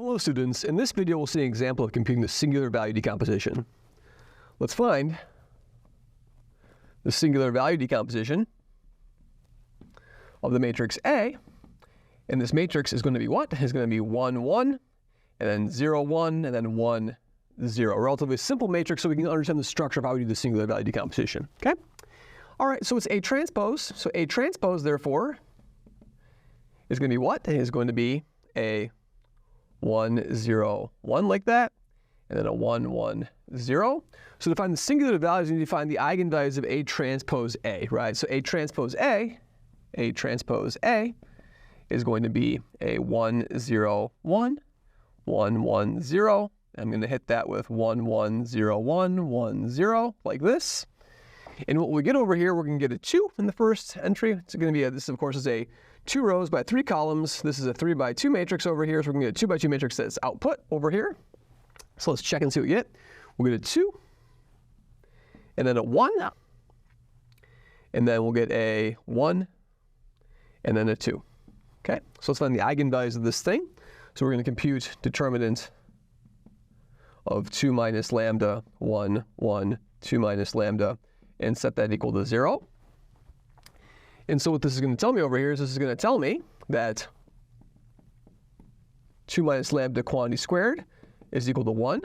Hello students, in this video we'll see an example of computing the singular value decomposition. Let's find the singular value decomposition of the matrix A, and this matrix is going to be what? It's going to be 1, 1, and then 0, 1, and then 1, 0. A relatively simple matrix so we can understand the structure of how we do the singular value decomposition, okay? All right, so it's A transpose. So A transpose, therefore, is going to be what? It is going to be a 1, 0, 1 like that, and then a 1, 1, 0. So to find the singular values, you need to find the eigenvalues of A transpose A, right? So A transpose A is going to be a 1, 0, 1, 1, 1, 0. I'm going to hit that with 1, 1, 0, 1, 1, 0, like this. And what we get over here, we're going to get a 2 in the first entry. It's going to be, this of course is a 2 rows by 3 columns. This is a 3 by 2 matrix over here, so we're going to get a 2 by 2 matrix that's output over here. So let's check and see what we get. We'll get a 2, and then a 1, and then we'll get a 1, and then a 2. Okay, so let's find the eigenvalues of this thing. So we're going to compute determinant of 2 minus lambda, 1, 1, 2 minus lambda, and set that equal to 0. And so what this is going to tell me over here is this is going to tell me that 2 minus lambda quantity squared is equal to 1.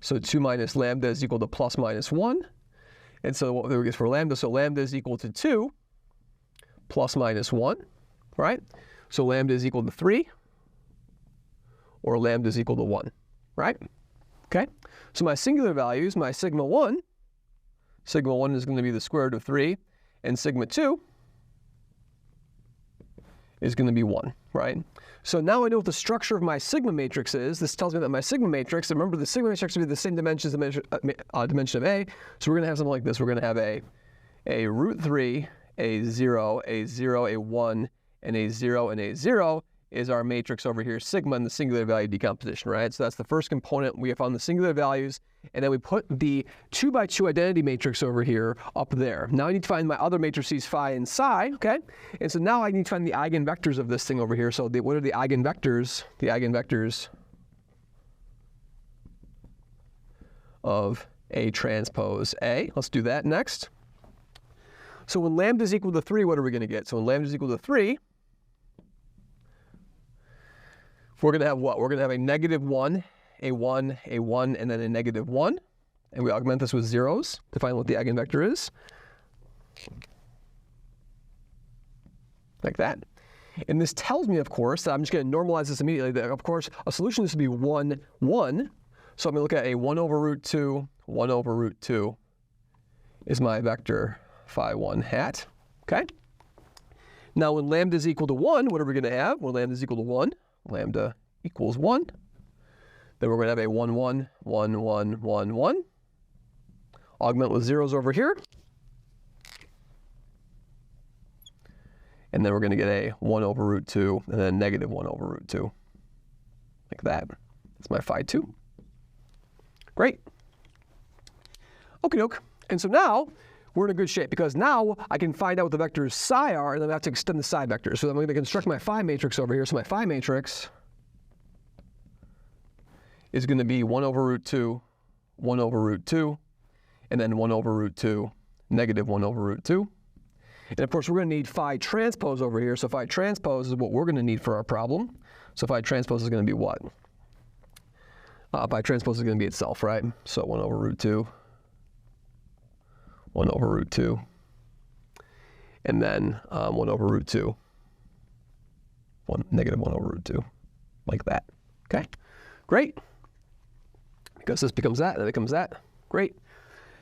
So 2 minus lambda is equal to plus minus 1. And so what we get for lambda, so lambda is equal to 2 plus minus 1, right? So lambda is equal to 3, or lambda is equal to 1, right? Okay, so my singular values, my sigma 1 is going to be the square root of 3, and sigma 2 is going to be 1, right? So now I know what the structure of my sigma matrix is. This tells me that my sigma matrix, remember the sigma matrix will be the same dimension as the dimension of A, so we're going to have something like this. We're going to have a root 3, a 0, a 1, and a 0, and a 0 is our matrix over here, sigma, in the singular value decomposition, right? So that's the first component. We have found the singular values, and then we put the 2 by 2 identity matrix over here up there. Now I need to find my other matrices phi and psi, okay? And so now I need to find the eigenvectors of this thing over here. So what are the eigenvectors? The eigenvectors of A transpose A. Let's do that next. So when lambda is equal to 3, what are we going to get? So when lambda is equal to 3, we're going to have what? We're going to have a negative 1, a 1, a 1, and then a negative 1. And we augment this with zeros to find what the eigenvector is. Like that. And this tells me, of course, that I'm just going to normalize this immediately, that of course a solution is to be 1, 1. So I'm going to look at a 1 over root 2, 1 over root 2 is my vector phi 1 hat. Okay? Now when lambda is equal to 1, what are we going to have? When lambda is equal to 1, lambda equals 1. Then we're going to have a 1, 1, 1, 1, 1, 1. Augment with zeros over here. And then we're going to get a 1 over root 2, and then negative 1 over root 2. Like that. That's my phi 2. Great. Okie doke. And so now we're in a good shape, because now I can find out what the vectors psi are, and then I have to extend the psi vectors. So I'm going to construct my phi matrix over here. So my phi matrix is going to be 1 over root 2, 1 over root 2, and then 1 over root 2, negative 1 over root 2. And of course, we're going to need phi transpose over here. So phi transpose is what we're going to need for our problem. So phi transpose is going to be what? Phi transpose is going to be itself, right? So 1 over root 2. 1 over root 2, and then 1 over root 2, negative 1 over root 2, like that. Okay, great. Because this becomes that, and that becomes that. Great.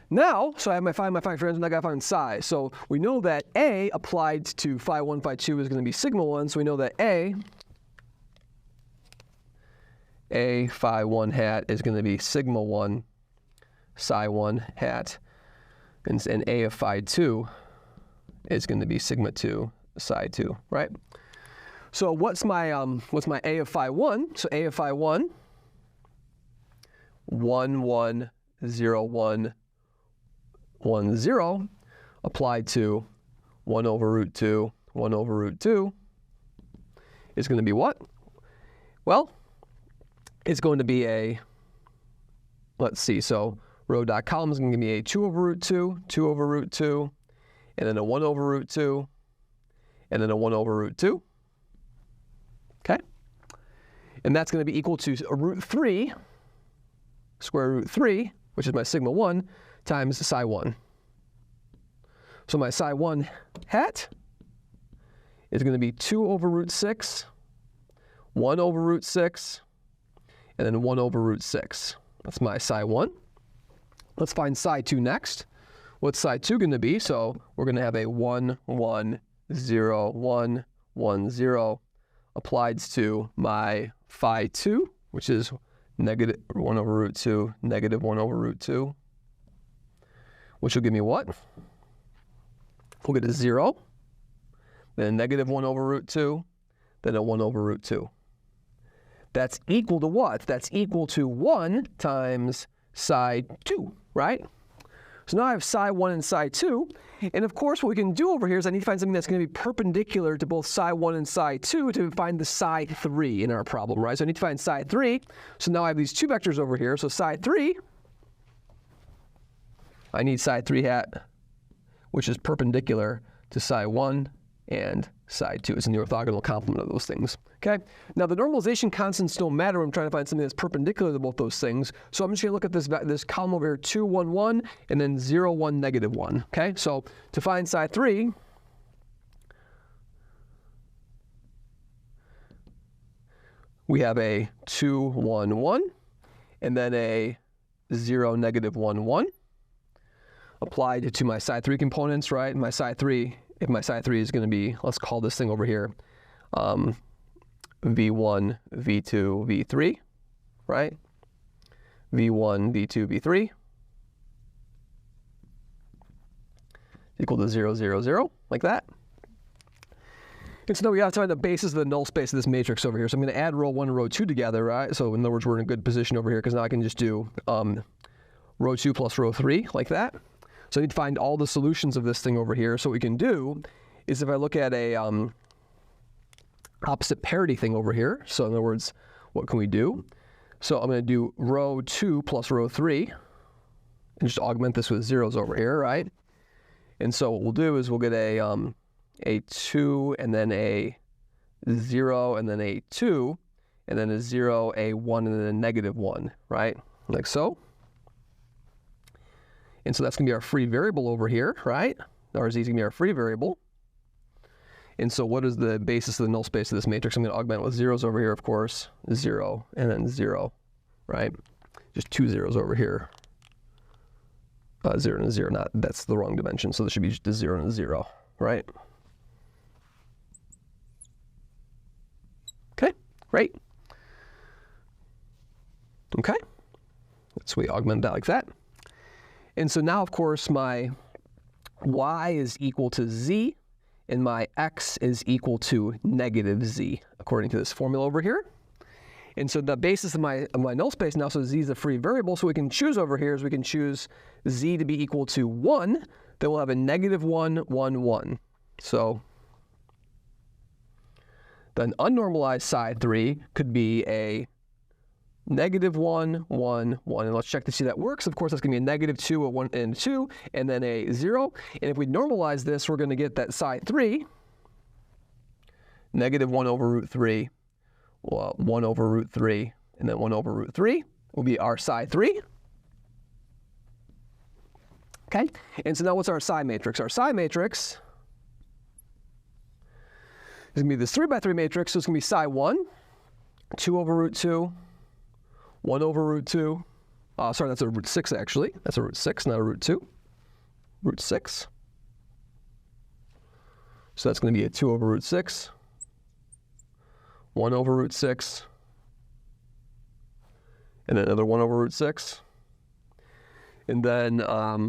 Now, so I have my phi transpose, and I got to find psi. So we know that A applied to phi 1, phi 2 is going to be sigma 1. So we know that A phi 1 hat is going to be sigma 1, psi 1 hat. And A of phi 2 is going to be sigma 2, psi 2, right? So what's my A of phi 1? So A of phi 1, 1, 1, 0, 1, 1, 0, applied to 1 over root 2, 1 over root 2 is going to be what? Well, is going to be a, let's see, so row dot column is going to give me a 2 over root 2, 2 over root 2, and then a 1 over root 2, and then a 1 over root 2. Okay? And that's going to be equal to root 3, square root 3, which is my sigma 1, times psi 1. So my psi 1 hat is going to be 2 over root 6, 1 over root 6, and then 1 over root 6. That's my psi 1. Let's find psi 2 next. What's psi 2 going to be? So we're going to have a 1, 1, 0, 1, 1, 0 applied to my phi 2, which is negative 1 over root 2, negative 1 over root 2, which will give me what? We'll get a 0, then a negative 1 over root 2, then a 1 over root 2. That's equal to what? That's equal to 1 times psi 2, right? So now I have psi 1 and psi 2, and of course what we can do over here is I need to find something that's going to be perpendicular to both psi 1 and psi 2 to find the psi 3 in our problem, right? So I need to find psi 3, so now I have these two vectors over here, so psi 3, I need psi 3 hat, which is perpendicular to psi 1 and psi 2. It's in the orthogonal complement of those things, okay? Now the normalization constants don't matter when I'm trying to find something that's perpendicular to both those things, so I'm just going to look at this column over here, 2, 1, 1, and then 0, 1, negative 1, okay? So to find psi 3, we have a 2, 1, 1, and then a 0, negative 1, 1, applied to my psi 3 components, right? My psi 3, if my psi 3 is going to be, let's call this thing over here, V1, V2, V3, right? V1, V2, V3, equal to 0, 0, 0, like that. And so now we have to find the basis of the null space of this matrix over here. So I'm going to add row 1 and row 2 together, right? So in other words, we're in a good position over here because now I can just do row 2 plus row 3, like that. So I need to find all the solutions of this thing over here. So what we can do is if I look at a opposite parity thing over here, so in other words, what can we do? So I'm going to do row 2 plus row 3, and just augment this with zeros over here, right? And so what we'll do is we'll get a 2, and then a 0, and then a 2, and then a 0, a 1, and then a negative 1, right? Like so. And so that's going to be our free variable over here, right? RZ is going to be our free variable. And so what is the basis of the null space of this matrix? I'm going to augment with zeros over here, of course. 0, and then 0, right? Just 2 zeros over here. 0 and a 0, that's the wrong dimension. So this should be just a 0 and a 0, right? Okay, great. Okay, so we augment that like that. And so now, of course, my y is equal to z, and my x is equal to negative z, according to this formula over here. And so the basis of my null space now, so z is a free variable, so we can choose over here is we can choose z to be equal to 1, then we'll have a negative 1, 1, 1. So then unnormalized psi 3 could be a negative 1, 1, 1. And let's check to see that works. Of course, that's going to be a negative 2, a 1, and 2, and then a 0. And if we normalize this, we're going to get that psi 3, negative 1 over root 3, 1 over root 3, and then 1 over root 3 will be our psi 3. Okay? And so now what's our psi matrix? Our psi matrix is going to be this 3 by 3 matrix, so it's going to be psi 1, 2 over root 2, 1 over root 2. Sorry, that's a root 6 actually. That's a root 6, not a root 2. Root 6. So that's going to be a 2 over root 6, 1 over root 6, and then another 1 over root 6. And then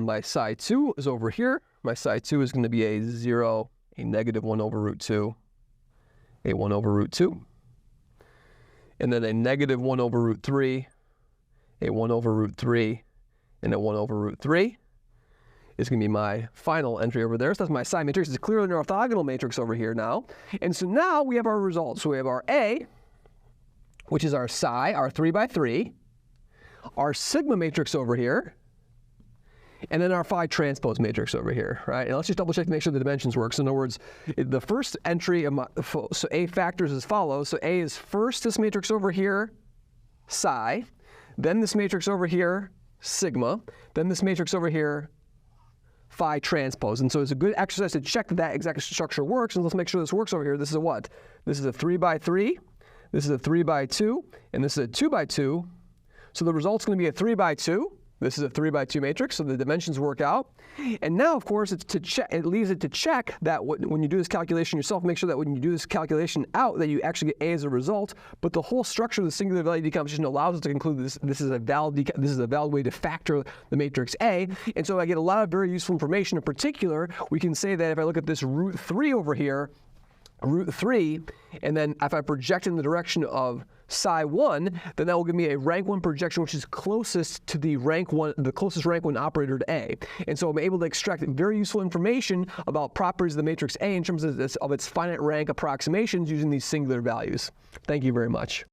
my psi 2 is over here. My psi 2 is going to be a 0, a negative 1 over root 2, a 1 over root 2. And then a negative 1 over root 3, a 1 over root 3, and a 1 over root 3 is going to be my final entry over there. So that's my psi matrix. It's clearly an orthogonal matrix over here now. And so now we have our results. So we have our A, which is our psi, our 3 by 3, our sigma matrix over here, and then our phi transpose matrix over here, right? And let's just double check to make sure the dimensions work. So in other words, the first entry of so A factors as follows. So A is first this matrix over here, psi, then this matrix over here, sigma, then this matrix over here, phi transpose. And so it's a good exercise to check that that exact structure works. And let's make sure this works over here. This is a what? This is a 3 by 3, this is a 3 by 2, and this is a 2 by 2. So the result's going to be a 3 by 2. This is a 3 by 2 matrix, so the dimensions work out. And now, of course, it's to check. It leaves it to check that when you do this calculation yourself, make sure that when you do this calculation out, that you actually get A as a result. But the whole structure of the singular value decomposition allows us to conclude this is a valid way to factor the matrix A. And so I get a lot of very useful information. In particular, we can say that if I look at this root 3 over here, root 3, and then if I project in the direction of psi 1, then that will give me a rank 1 projection, which is closest to the closest rank 1 operator to A. And so I'm able to extract very useful information about properties of the matrix A in terms of its finite rank approximations using these singular values. Thank you very much.